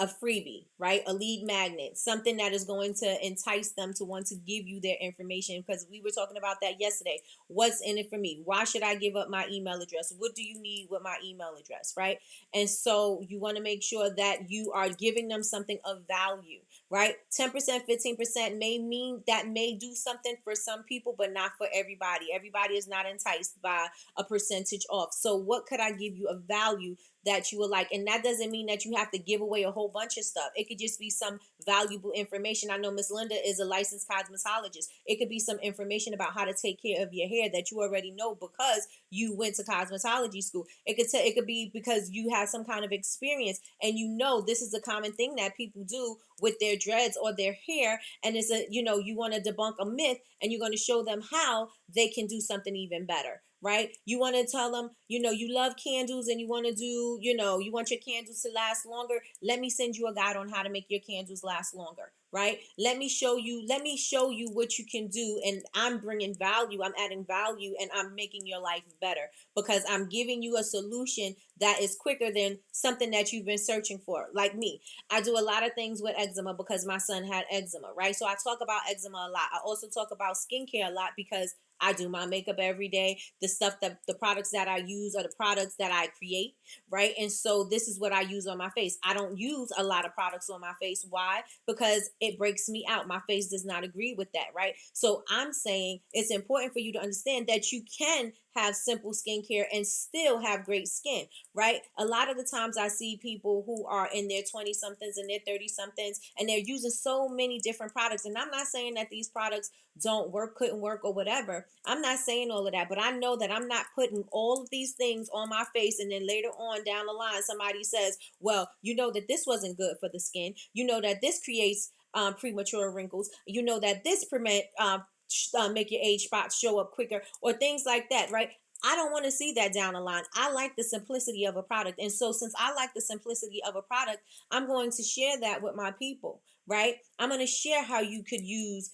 a freebie, right? A lead magnet, something that is going to entice them to want to give you their information, because we were talking about that yesterday. What's in it for me? Why should I give up my email address? What do you need with my email address, right? And so you want to make sure that you are giving them something of value, right? 10%, 15% may do something for some people, but not for everybody. Everybody is not enticed by a percentage off. So what could I give you of value that you would like? And that doesn't mean that you have to give away a whole bunch of stuff. It could just be some valuable information. I know Miss Linda is a licensed cosmetologist. It could be some information about how to take care of your hair that you already know because you went to cosmetology school. It could be because you have some kind of experience and you know this is a common thing that people do with their dreads or their hair, and it's you want to debunk a myth and you're going to show them how they can do something even better, right? You want to tell them, you love candles and you want to do, you want your candles to last longer. Let me send you a guide on how to make your candles last longer, right? Let me show you what you can do. And I'm bringing value. I'm adding value and I'm making your life better because I'm giving you a solution that is quicker than something that you've been searching for. Like me, I do a lot of things with eczema because my son had eczema, right? So I talk about eczema a lot. I also talk about skincare a lot because I do my makeup every day. The products that I use are the products that I create, right? And so this is what I use on my face. I don't use a lot of products on my face. Why? Because it breaks me out. My face does not agree with that, right? So I'm saying it's important for you to understand that you can have simple skincare and still have great skin, right? A lot of the times I see people who are in their 20 somethings and their 30 somethings and they're using so many different products. And I'm not saying that these products don't work, couldn't work, or whatever. I'm not saying all of that, but I know that I'm not putting all of these things on my face and then later on down the line somebody says, well, you know that this wasn't good for the skin. You know that this creates premature wrinkles. You know that this make your age spots show up quicker or things like that, right? I don't want to see that down the line. I like the simplicity of a product. And so since I like the simplicity of a product, I'm going to share that with my people, right? I'm going to share how you could use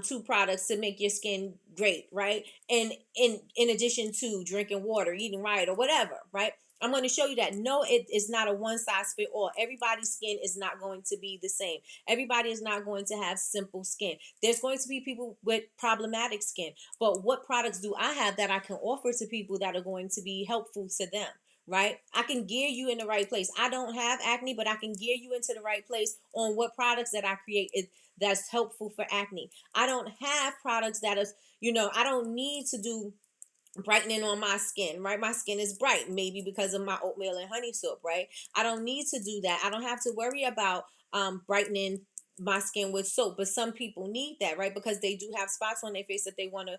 two products to make your skin great, right? And in addition to drinking water, eating right, or whatever, right? I'm going to show you that no, it is not a one size fit all. Everybody's skin is not going to be the same. Everybody is not going to have simple skin. There's going to be people with problematic skin. But what products do I have that I can offer to people that are going to be helpful to them? Right? I can gear you in the right place. I don't have acne, but I can gear you into the right place on what products that I create that's helpful for acne. I don't have products that is, I don't need to do brightening on my skin, right? My skin is bright, maybe because of my oatmeal and honey soap, right? I don't need to do that. I don't have to worry about brightening my skin with soap, but some people need that, right? Because they do have spots on their face that they want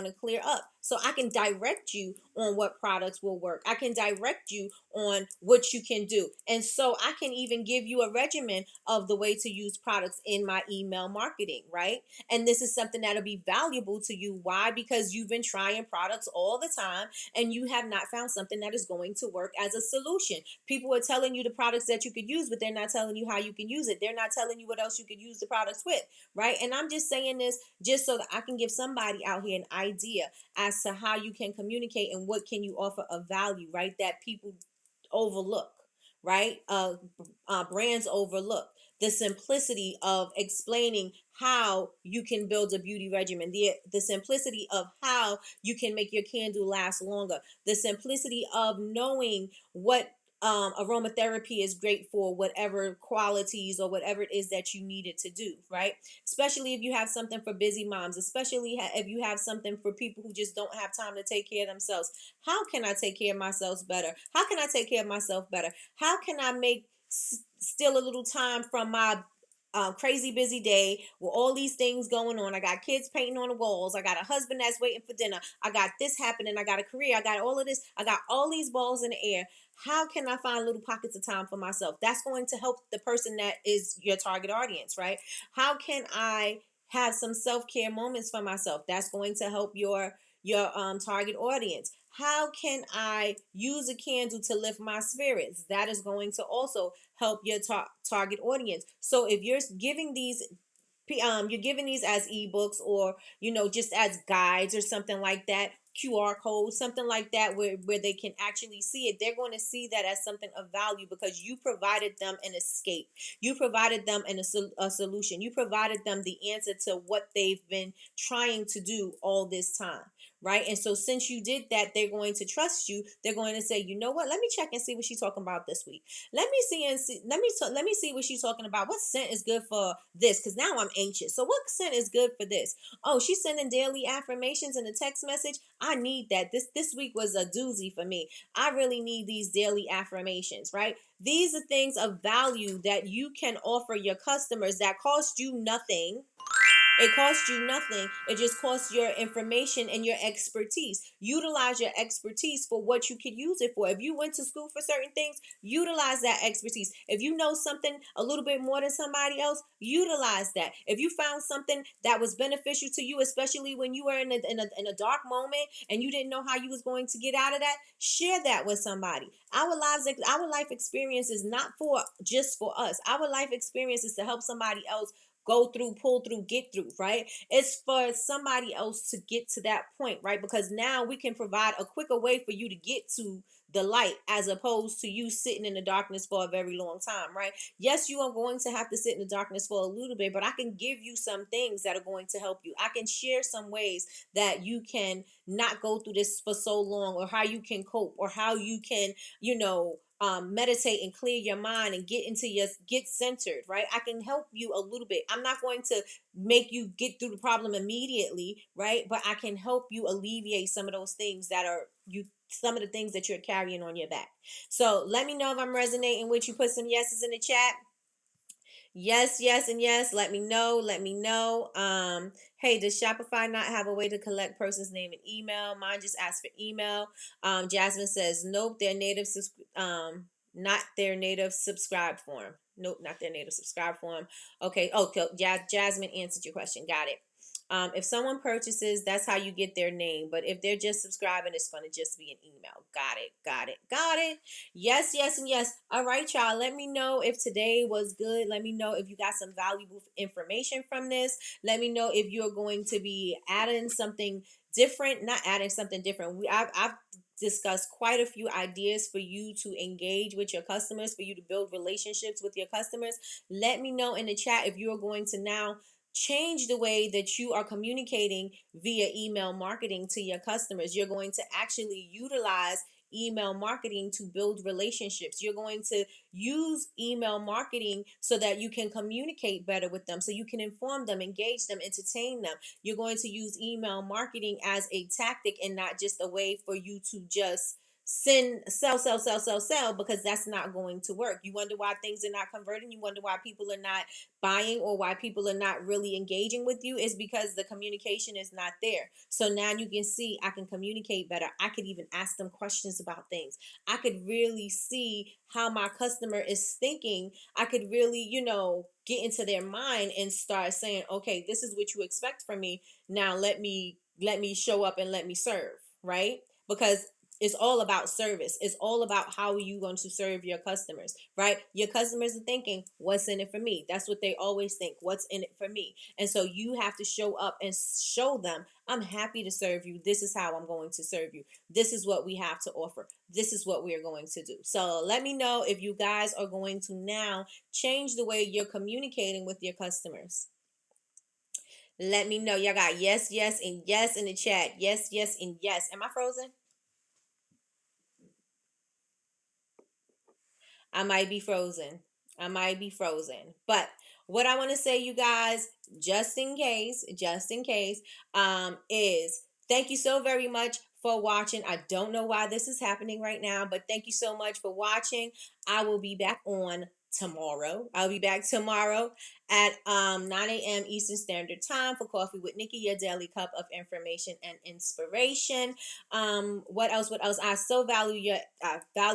to clear up. So I can direct you on what products will work. I can direct you on what you can do. And so I can even give you a regimen of the way to use products in my email marketing, right? And this is something that'll be valuable to you. Why? Because you've been trying products all the time and you have not found something that is going to work as a solution. People are telling you the products that you could use, but they're not telling you how you can use it. They're not telling you what else you could use the products with, right? And I'm just saying this just so that I can give somebody out here an idea as to how you can communicate and what can you offer of value, right? That people overlook, right? Brands overlook the simplicity of explaining how you can build a beauty regimen, the simplicity of how you can make your candle last longer, the simplicity of knowing what aromatherapy is great for whatever qualities or whatever it is that you need it to do, right? Especially if you have something for busy moms, especially if you have something for people who just don't have time to take care of themselves. How can I take care of myself better? How can I take care of myself better? How can I make still a little time from my crazy busy day with all these things going on? I got kids painting on the walls. I got a husband that's waiting for dinner. I got this happening. I got a career. I got all of this. I got all these balls in the air. How can I find little pockets of time for myself? That's going to help the person that is your target audience, right? How can I have some self-care moments for myself? That's going to help your target audience. How can I use a candle to lift my spirits? That is going to also help your target audience. So if you're giving these as ebooks, or just as guides or something like that, QR codes, something like that, where they can actually see it, they're going to see that as something of value because you provided them an escape. You provided them a solution. You provided them the answer to what they've been trying to do all this time, right? And so since you did that, they're going to trust you. They're going to say, you know what, let me check and see what she's talking about this week. Let me see what she's talking about. What scent is good for this? Because now I'm anxious. So what scent is good for this? Oh, she's sending daily affirmations in a text message. I need that. This week was a doozy for me. I really need these daily affirmations, right? These are things of value that you can offer your customers that cost you nothing. It costs you nothing. It just costs your information and your expertise. Utilize your expertise for what you could use it for. If you went to school for certain things, utilize that expertise. If you know something a little bit more than somebody else, utilize that. If you found something that was beneficial to you, especially when you were in a dark moment and you didn't know how you was going to get out of that, share that with somebody. Our life experience is not for just for us. Our life experience is to help somebody else go through, pull through, get through, right? It's for somebody else to get to that point, right? Because now we can provide a quicker way for you to get to the light as opposed to you sitting in the darkness for a very long time, right? Yes, you are going to have to sit in the darkness for a little bit, but I can give you some things that are going to help you. I can share some ways that you can not go through this for so long, or how you can cope, or how you can, meditate and clear your mind and get centered, right? I can help you a little bit. I'm not going to make you get through the problem immediately, right? But I can help you alleviate some of those things some of the things that you're carrying on your back. So let me know if I'm resonating with you. Put some yeses in the chat. Yes, yes, and yes. Let me know. Let me know. Hey, does Shopify not have a way to collect person's name and email? Mine just asks for email. Jasmine says, nope, not their native subscribed form. Nope, not their native subscribed form. Okay. Oh, Jasmine answered your question. Got it. If someone purchases, that's how you get their name. But if they're just subscribing, it's going to just be an email. Got it. Got it. Got it. Yes, yes, and yes. All right, y'all. Let me know if today was good. Let me know if you got some valuable information from this. Let me know if you're going to be adding something different, not adding something different. I've discussed quite a few ideas for you to engage with your customers, for you to build relationships with your customers. Let me know in the chat if you are going to now change the way that you are communicating via email marketing to your customers. You're going to actually utilize email marketing to build relationships. You're going to use email marketing so that you can communicate better with them, so you can inform them, engage them, entertain them. You're going to use email marketing as a tactic and not just a way for you to just sell, because that's not going to work. You wonder why things are not converting. You wonder why people are not buying, or why people are not really engaging with you. Is because the communication is not there. So now you can see I can communicate better. I could even ask them questions about things. I could really see how my customer is thinking. I could really, get into their mind and start saying, okay, this is what you expect from me. Now let me show up and let me serve, right? Because it's all about service. It's all about how are you going to serve your customers, right? Your customers are thinking, what's in it for me? That's what they always think. What's in it for me? And so you have to show up and show them, I'm happy to serve you. This is how I'm going to serve you. This is what we have to offer. This is what we are going to do. So let me know if you guys are going to now change the way you're communicating with your customers. Let me know. Y'all got yes, yes, and yes in the chat. Yes, yes, and yes. Am I frozen? I might be frozen. I might be frozen. But what I want to say, you guys, just in case, is thank you so very much for watching. I don't know why this is happening right now, but thank you so much for watching. I will be back on tomorrow. I'll be back tomorrow at 9 a.m. Eastern Standard Time for Coffee with Nikki, your daily cup of information and inspiration. What else? What else? I value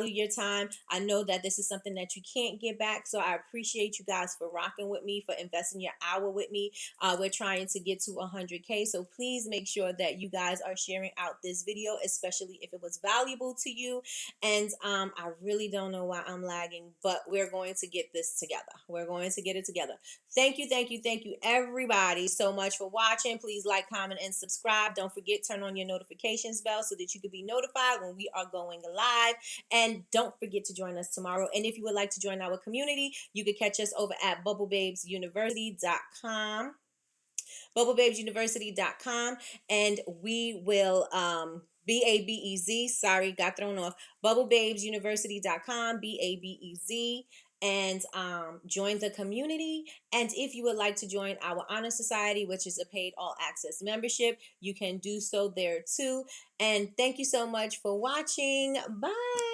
your time. I know that this is something that you can't get back, so I appreciate you guys for rocking with me, for investing your hour with me. We're trying to get to 100K, so please make sure that you guys are sharing out this video, especially if it was valuable to you. And I really don't know why I'm lagging, but we're going to get this together. We're going to get it together. Thank you, everybody, so much for watching. Please like, comment, and subscribe. Don't forget, turn on your notifications bell so that you can be notified when we are going live. And don't forget to join us tomorrow. And if you would like to join our community, you can catch us over at bubblebabesuniversity.com. bubblebabesuniversity.com, and we will BABEZ, sorry, got thrown off. bubblebabesuniversity.com, BABEZ, and join the community. And if you would like to join our honor society, which is a paid all access membership, you can do so there too. And thank you so much for watching. Bye.